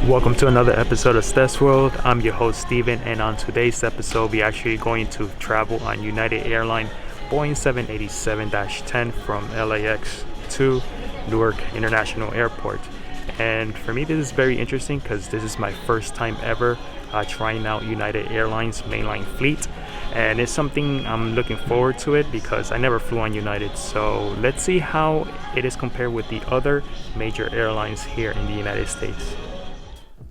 Welcome to another episode of Stezworld. I'm your host Steven, and on today's episode we're actually going to travel on United Airlines Boeing 787-10 from LAX to Newark International Airport. And for me this is very interesting because this is my first time ever trying out United Airlines mainline fleet, and it's something I'm looking forward to it because I never flew on United. So let's see how it is compared with the other major airlines here in the United States.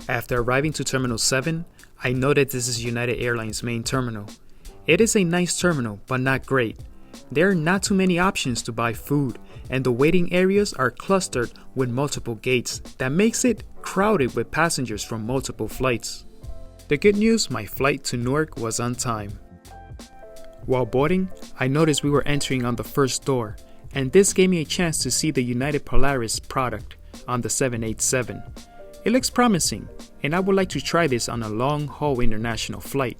After arriving to Terminal 7, I noted this is United Airlines main terminal. It is a nice terminal, but not great. There are not too many options to buy food, and the waiting areas are clustered with multiple gates that makes it crowded with passengers from multiple flights. The good news, my flight to Newark was on time. While boarding, I noticed we were entering on the first door, and this gave me a chance to see the United Polaris product on the 787. It looks promising, and I would like to try this on a long-haul international flight.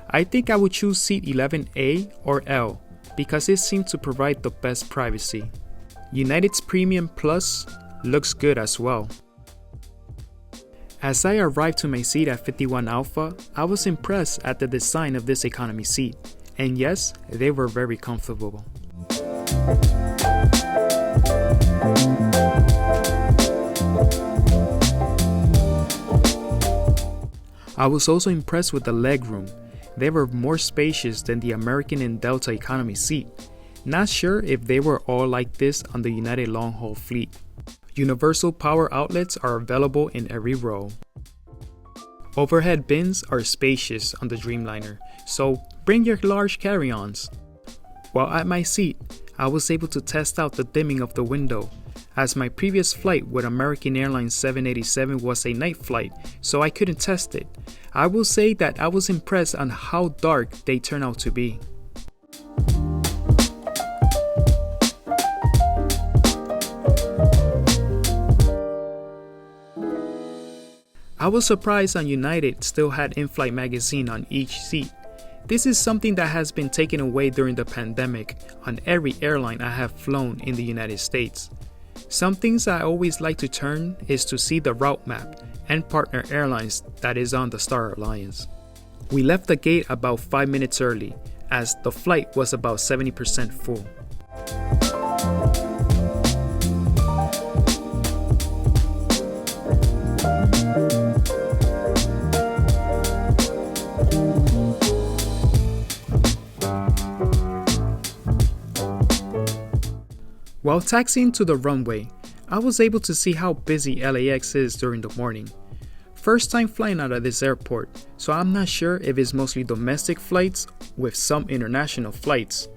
I think I would choose seat 11A or L because it seems to provide the best privacy. United's Premium Plus looks good as well. As I arrived to my seat at 51 Alpha, I was impressed at the design of this economy seat, and yes, they were very comfortable. I was also impressed with the legroom. They were more spacious than the American and Delta economy seat. Not sure if they were all like this on the United long-haul fleet. Universal power outlets are available in every row. Overhead bins are spacious on the Dreamliner, so bring your large carry-ons. While at my seat, I was able to test out the dimming of the window, as my previous flight with American Airlines 787 was a night flight, so I couldn't test it. I will say that I was impressed on how dark they turn out to be. I was surprised on United still had Inflight magazine on each seat. This is something that has been taken away during the pandemic on every airline I have flown in the United States. Some things I always like to turn is to see the route map and partner airlines that is on the Star Alliance. We left the gate about 5 minutes early as the flight was about 70% full. While taxiing to the runway, I was able to see how busy LAX is during the morning. First time flying out of this airport, so I'm not sure if it's mostly domestic flights with some international flights.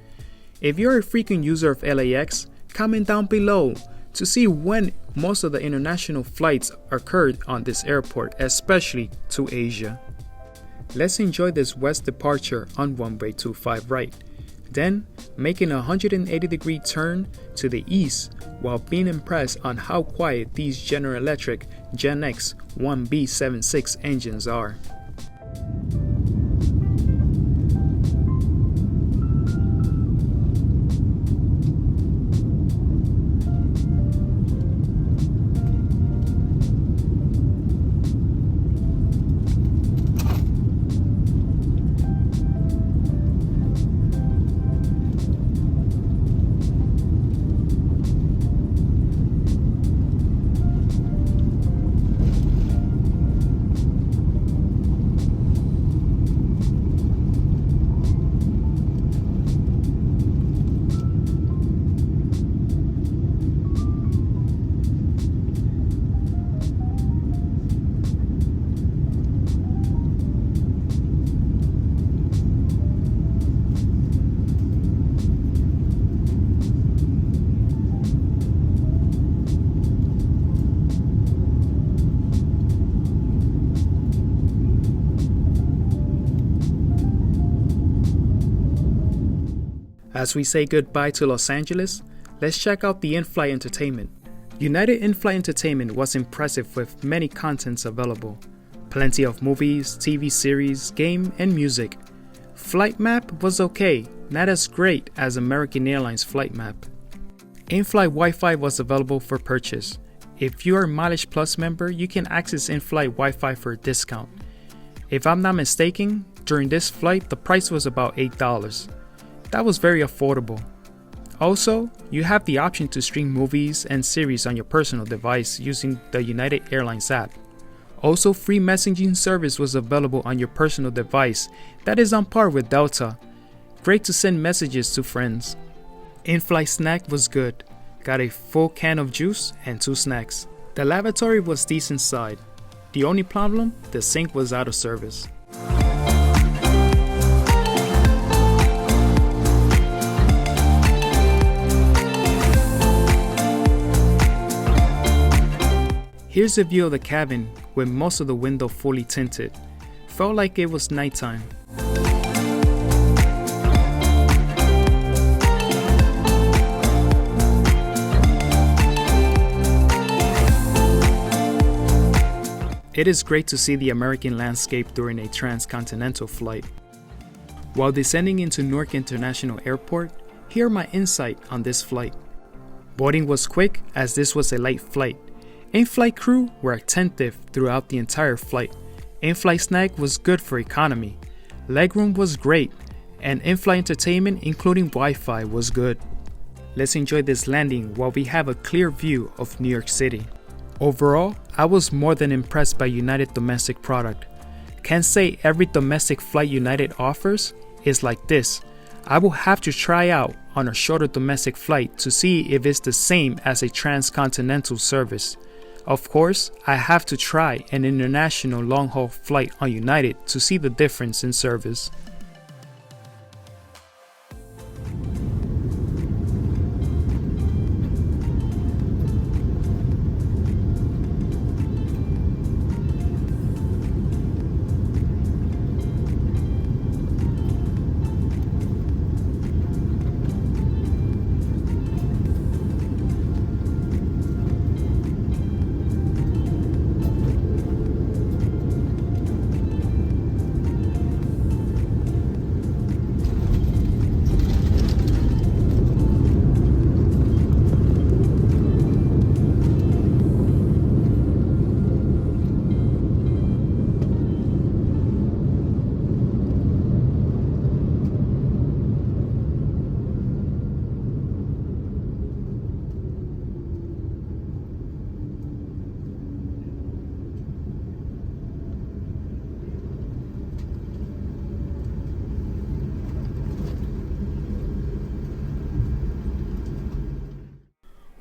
If you're a frequent user of LAX, comment down below to see when most of the international flights occurred on this airport, especially to Asia. Let's enjoy this west departure on runway 25 right. Then, making a 180-degree turn to the east while being impressed on how quiet these General Electric Gen X 1B76 engines are. As we say goodbye to Los Angeles, let's check out the in-flight entertainment. United in-flight entertainment was impressive with many contents available. Plenty of movies, TV series, game, and music. Flight map was okay, not as great as American Airlines flight map. In-flight Wi-Fi was available for purchase. If you are a Mileage Plus member, you can access in-flight Wi-Fi for a discount. If I'm not mistaken, during this flight, the price was about $8. That was very affordable. Also, you have the option to stream movies and series on your personal device using the United Airlines app. Also, free messaging service was available on your personal device that is on par with Delta. Great to send messages to friends. In-flight snack was good. Got a full can of juice and 2 snacks. The lavatory was decent side. The only problem, the sink was out of service. Here's a view of the cabin with most of the window fully tinted. Felt like it was nighttime. It is great to see the American landscape during a transcontinental flight. While descending into Newark International Airport, here are my insight on this flight. Boarding was quick as this was a light flight. In-flight crew were attentive throughout the entire flight. In-flight snack was good for economy. Legroom was great, and in-flight entertainment including Wi-Fi was good. Let's enjoy this landing while we have a clear view of New York City. Overall, I was more than impressed by United domestic product. Can't say every domestic flight United offers is like this. I will have to try out on a shorter domestic flight to see if it's the same as a transcontinental service. Of course, I have to try an international long-haul flight on United to see the difference in service.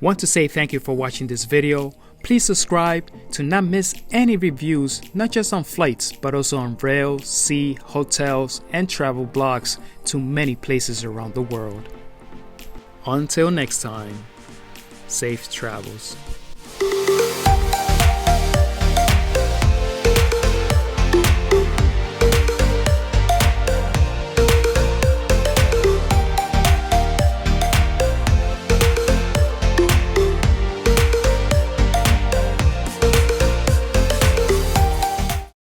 Want to say thank you for watching this video. Please subscribe to not miss any reviews, not just on flights, but also on rail, sea, hotels, and travel blogs to many places around the world. Until next time, safe travels.